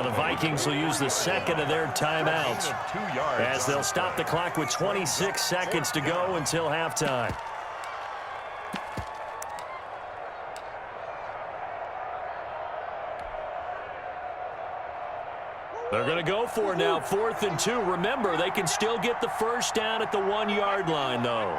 The Vikings will use the second of their timeouts as they'll stop the clock with 26 seconds to go until halftime. They're going to go for it now, 4th and 2. Remember, they can still get the first down at the 1-yard line, though.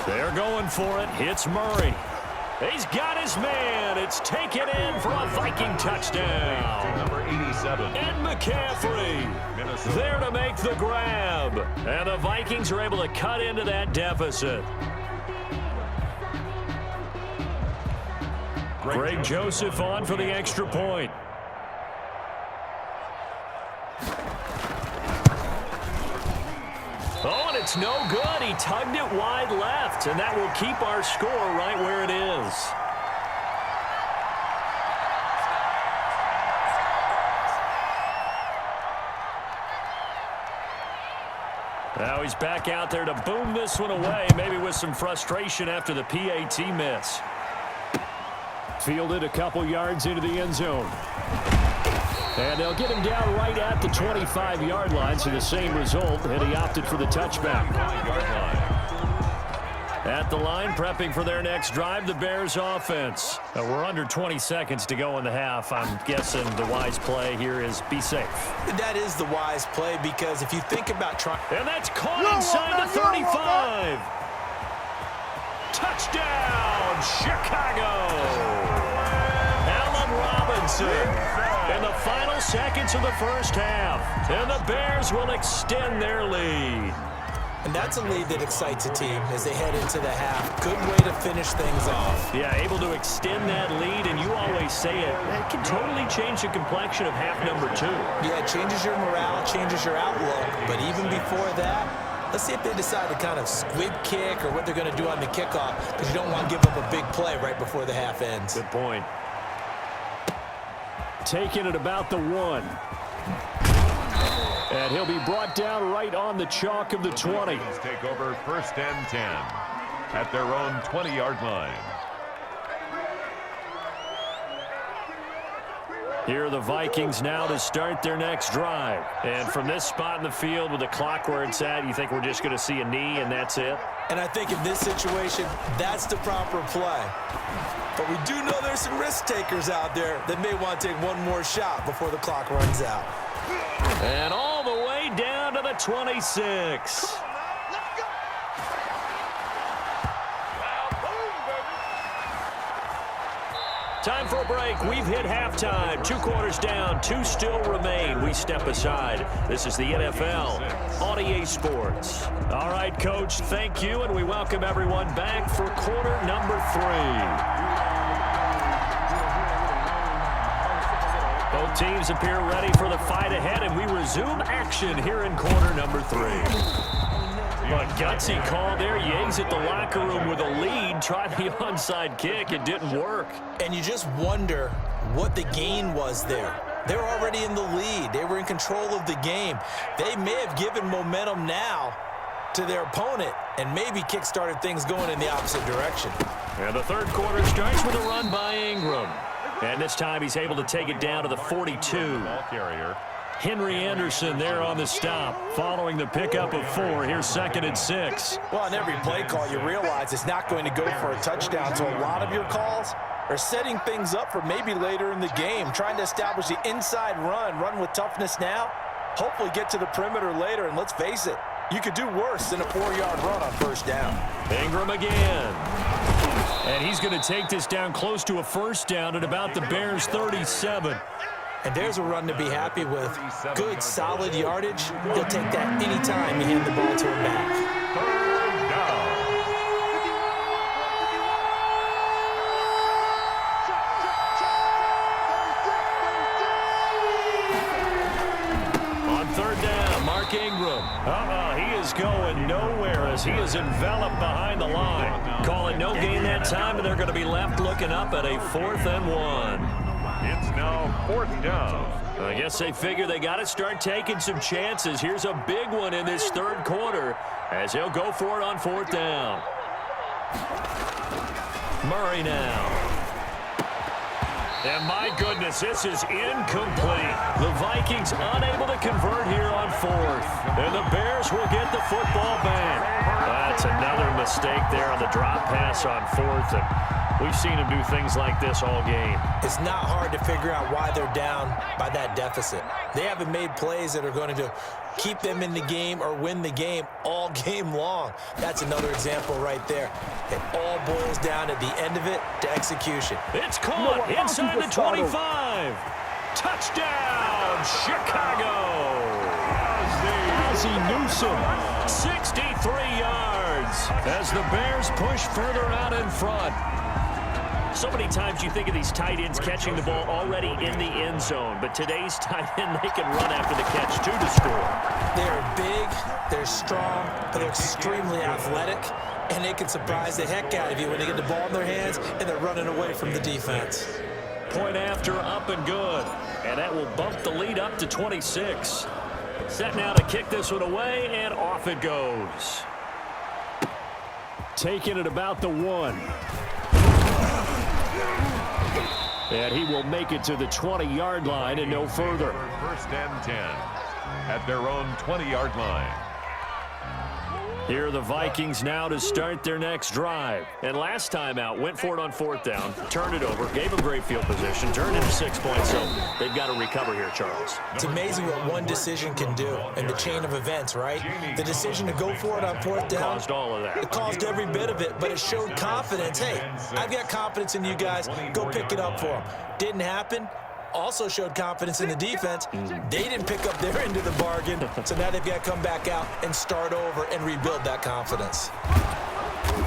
They're going for it. It's Murray. He's got his man. It's taken in for a Viking touchdown. Number 87. And McCaffrey there to make the grab. And the Vikings are able to cut into that deficit. Greg Joseph on for the extra point. Oh, and it's no good. He tugged it wide left, and that will keep our score right where it is. Now he's back out there to boom this one away, maybe with some frustration after the PAT miss. Fielded a couple yards into the end zone. And they'll get him down right at the 25-yard line, so the same result, and he opted for the touchback. At the line, prepping for their next drive, the Bears offense. We're under 20 seconds to go in the half. I'm guessing the wise play here is be safe. That is the wise play, because if you think about trying... And that's caught inside the 35. Touchdown, Chicago. Allen Robinson. In the final seconds of the first half, and the Bears will extend their lead. And that's a lead that excites a team as they head into the half. Good way to finish things off. Yeah, able to extend that lead, and you always say it can totally change the complexion of half number 2. Yeah, it changes your morale, changes your outlook, but even before that, let's see if they decide to kind of squib kick or what they're going to do on the kickoff, because you don't want to give up a big play right before the half ends. Good point. Taking it about the 1. And he'll be brought down right on the chalk of the 20. Take over 1st and 10 at their own 20-yard line. Here are the Vikings now to start their next drive. And from this spot in the field with the clock where it's at, you think we're just going to see a knee and that's it? And I think in this situation, that's the proper play. But we do know there's some risk takers out there that may want to take one more shot before the clock runs out. And all the way down to the 26. Time for a break. We've hit halftime. 2 quarters down. 2 still remain. We step aside. This is the NFL on EA Sports. All right, Coach, thank you, and we welcome everyone back for quarter number 3. Both teams appear ready for the fight ahead, and we resume action here in quarter number 3. A gutsy call there. You exit the locker room with a lead. Try the onside kick. It didn't work. And you just wonder what the gain was there. They're already in the lead. They were in control of the game. They may have given momentum now to their opponent and maybe kick-started things going in the opposite direction. And the third quarter starts with a run by Ingram. And this time he's able to take it down to the 42. Ball carrier. Henry Anderson there on the stop. Following the pickup of 4, here's 2nd and 6. Well, on every play call, you realize it's not going to go for a touchdown. So a lot of your calls are setting things up for maybe later in the game, trying to establish the inside run with toughness now, hopefully get to the perimeter later. And let's face it, you could do worse than a 4-yard run on first down. Ingram again. And he's going to take this down close to a first down at about the Bears' 37. And there's a run to be happy with. Good, solid yardage. He'll take that anytime you hand the ball to him back. Third down. On 3rd down, Mark Ingram. He is going nowhere as he is enveloped behind the line. Call it no gain that time, and they're going to be left looking up at a 4th and 1. It's now 4th down I guess they figure they got to start taking some chances. Here's a big one in this third quarter as he'll go for it on fourth down. Murray now. And my goodness, this is incomplete. The Vikings unable to convert here on fourth. And the Bears will get the football back. That's another mistake there on the drop pass on fourth. And we've seen him do things like this all game. It's not hard to figure out why they're down by that deficit. They haven't made plays that are going to keep them in the game or win the game all game long. That's another example right there. It all boils down at the end of it to execution. It's caught inside the 25. Touchdown, Chicago. Ozzie Newsome, 63 yards as the Bears push further out in front. So many times you think of these tight ends catching the ball already in the end zone, but today's tight end, they can run after the catch, too, to score. They're big, they're strong, but they're extremely athletic, and they can surprise the heck out of you when they get the ball in their hands and they're running away from the defense. Point after, up and good, and that will bump the lead up to 26. Set now to kick this one away, and off it goes. Taking it about the 1. And he will make it to the 20-yard line and no further. First and 10 at their own 20-yard line. Here are the Vikings now to start their next drive. And last time out, went for it on fourth down, turned it over, gave them great field position, turned into 6 points. So they've got to recover here, Charles. It's amazing what one decision can do in the chain of events, right? The decision to go for it on fourth down caused all of that. It caused every bit of it, but it showed confidence. Hey, I've got confidence in you guys. Go pick it up for them. Didn't happen. Also showed confidence in the defense. They didn't pick up their end of the bargain, so now they've got to come back out and start over and rebuild that confidence.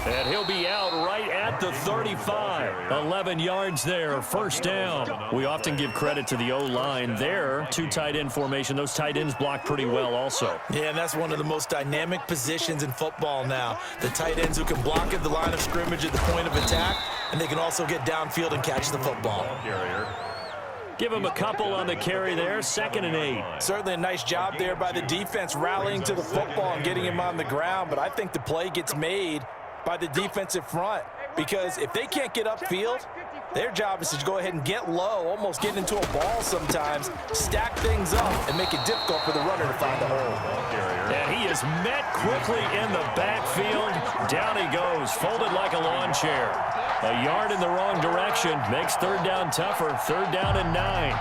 And he'll be out right at the 35. 11 yards there, first down. We often give credit to the O-line there. 2 tight end formation. Those tight ends block pretty well also. Yeah, and that's one of the most dynamic positions in football now. The tight ends who can block at the line of scrimmage at the point of attack, and they can also get downfield and catch the football. Give him a couple on the carry there, 2nd and 8. Certainly a nice job there by the defense rallying to the football and getting him on the ground, but I think the play gets made by the defensive front because if they can't get upfield, their job is to go ahead and get low, almost get into a ball sometimes, stack things up, and make it difficult for the runner to find the hole. And he is met quickly in the backfield. Down he goes, folded like a lawn chair. A yard in the wrong direction makes third down tougher. 3rd down and 9.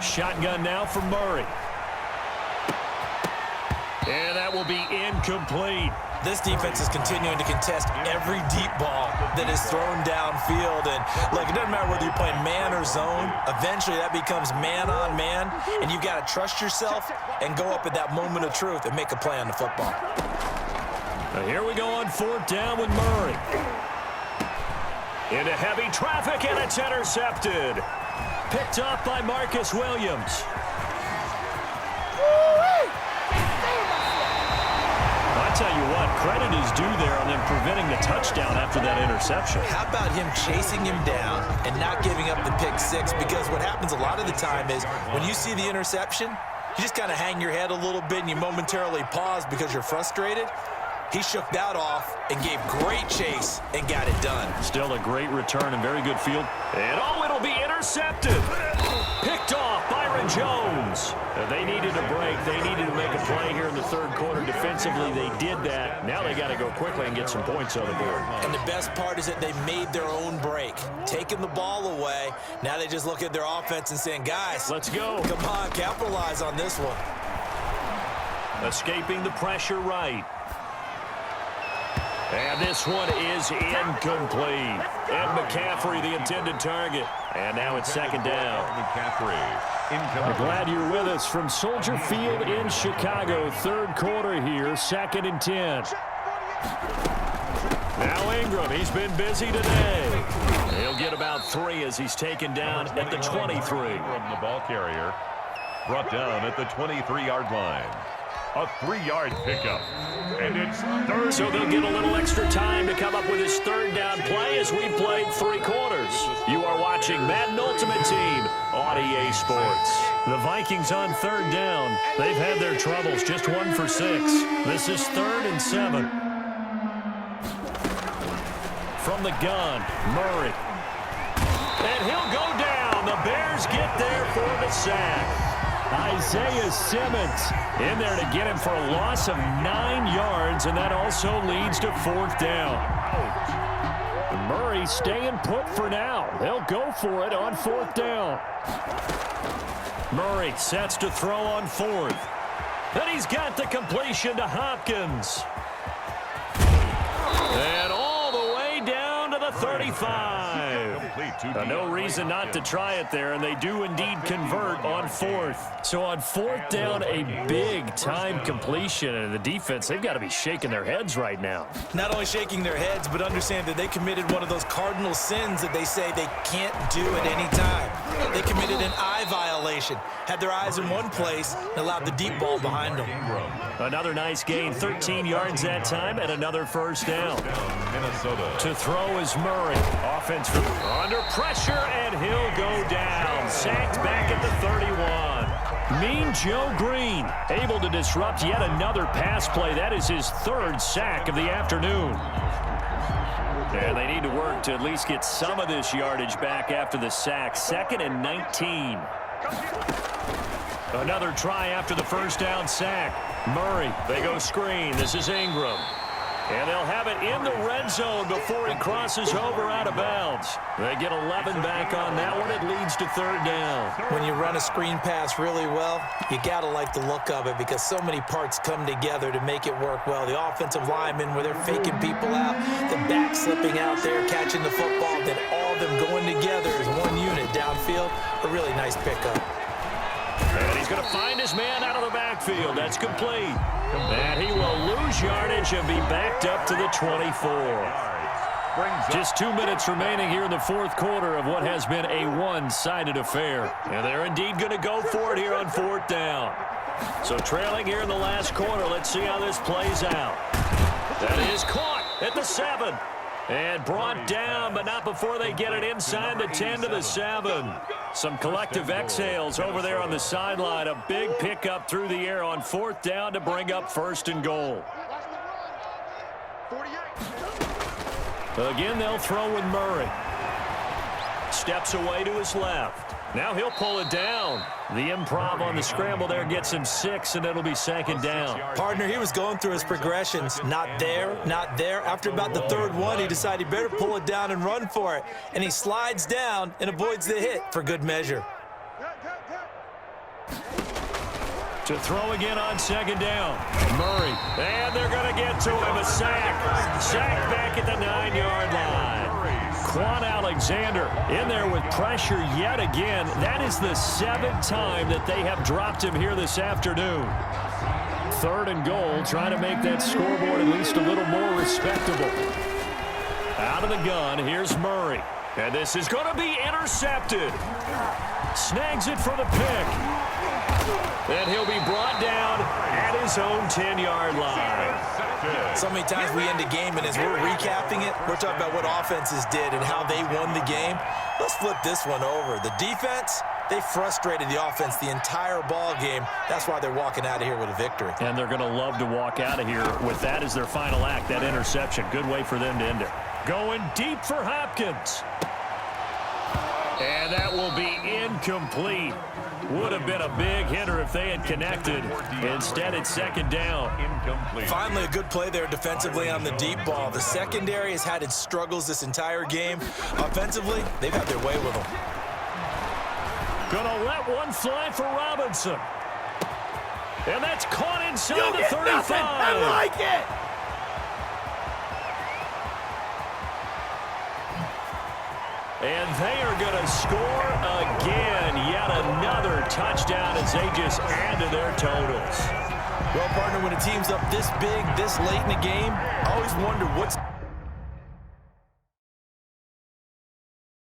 Shotgun now for Murray. And that will be incomplete. This defense is continuing to contest every deep ball that is thrown downfield. And, look, it doesn't matter whether you're playing man or zone. Eventually, that becomes man on man. And you've got to trust yourself and go up at that moment of truth and make a play on the football. Now here we go on 4th down with Murray. Into heavy traffic, and it's intercepted. Picked off by Marcus Williams. I tell you what, credit is due there on them preventing the touchdown after that interception. How about him chasing him down and not giving up the pick 6? Because what happens a lot of the time is when you see the interception, you just kind of hang your head a little bit and you momentarily pause because you're frustrated. He shook that off and gave great chase and got it done. Still a great return and very good field. And oh, it'll be intercepted. Picked off Byron Jones. They needed a break. They needed to make a play here in the third quarter. Defensively, they did that. Now they got to go quickly and get some points on the board. And the best part is that they made their own break. Taking the ball away. Now they just look at their offense and saying, guys, let's go. Come on, capitalize on this one. Escaping the pressure right. And this one is incomplete. And McCaffrey, the intended target. And now it's 2nd down. I'm glad you're with us from Soldier Field in Chicago. Third quarter here, 2nd and 10. Now Ingram, he's been busy today. He'll get about 3 as he's taken down at the 23. From the ball carrier, brought down at the 23-yard line. A 3-yard pickup, and it's third. So they'll get a little extra time to come up with his third down play as we played 3 quarters. You are watching Madden Ultimate Team on EA Sports. The Vikings on third down. They've had their troubles, just 1 for 6. This is 3rd and 7. From the gun, Murray. And he'll go down. The Bears get there for the sack. Isaiah Simmons in there to get him for a loss of 9 yards, and that also leads to 4th down. Murray staying put for now. They'll go for it on 4th down. Murray sets to throw on 4th. And he's got the completion to Hopkins. And all the way down to the 35. No reason not to try it there, and they do indeed convert on 4th. So on 4th down, a big-time completion, and the defense, they've got to be shaking their heads right now. Not only shaking their heads, but understand that they committed one of those cardinal sins that they say they can't do at any time. They committed an eye violation, had their eyes in one place, and allowed the deep ball behind them. Another nice gain, 13 yards that time, and another 1st down. Minnesota. To throw is Murray. Offense under pressure, and he'll go down. Sacked back at the 31. Mean Joe Green able to disrupt yet another pass play. That is his 3rd sack of the afternoon. And they need to work to at least get some of this yardage back after the sack. 2nd and 19. Another try after the 1st down sack. Murray, they go screen. This is Ingram. And they'll have it in the red zone before he crosses over out of bounds. They get 11 back on that one. It leads to 3rd down. When you run a screen pass really well, you got to like the look of it because so many parts come together to make it work well. The offensive linemen, where they're faking people out, the back slipping out there, catching the football, then all of them going together as one unit downfield. A really nice pickup. And he's going to find his man out of the backfield. That's complete. And he will lose yardage and be backed up to the 24. Just 2 minutes remaining here in the 4th quarter of what has been a one-sided affair. And they're indeed going to go for it here on 4th down. So trailing here in the last quarter, let's see how this plays out. That is caught at the 7. And brought down, but not before they get it inside the 10 to the 7. Some collective exhales over there on the sideline. A big pickup through the air on 4th down to bring up 1st and goal. Again, they'll throw with Murray. Steps away to his left. Now he'll pull it down. The improv on the scramble there gets him 6, and it'll be 2nd down. Partner, he was going through his progressions. Not there, not there. After about the 3rd one, he decided he better pull it down and run for it. And he slides down and avoids the hit for good measure. To throw again on 2nd down. Murray. And they're going to get to him. A sack. Sack back at the 9-yard line. Quan Alexander in there with pressure yet again. That is the 7th time that they have dropped him here this afternoon. 3rd and goal, trying to make that scoreboard at least a little more respectable. Out of the gun, here's Murray. And this is going to be intercepted. Snags it for the pick. And he'll be brought down at his own 10-yard line. So many times we end a game, and as we're recapping it, we're talking about what offenses did and how they won the game. Let's flip this one over. The defense, they frustrated the offense the entire ball game. That's why they're walking out of here with a victory. And they're going to love to walk out of here with that as their final act, that interception. Good way for them to end it. Going deep for Hopkins. And that will be incomplete. Would have been a big hitter if they had connected. Instead, it's 2nd down. Incomplete. Finally, a good play there defensively on the deep ball. The secondary has had its struggles this entire game. Offensively, they've had their way with them. Gonna let one fly for Robinson. And that's caught inside the 35. I like it. And they are going to score again. Yet another touchdown as they just add to their totals. Well, partner, when a team's up this big, this late in the game, I always wonder what's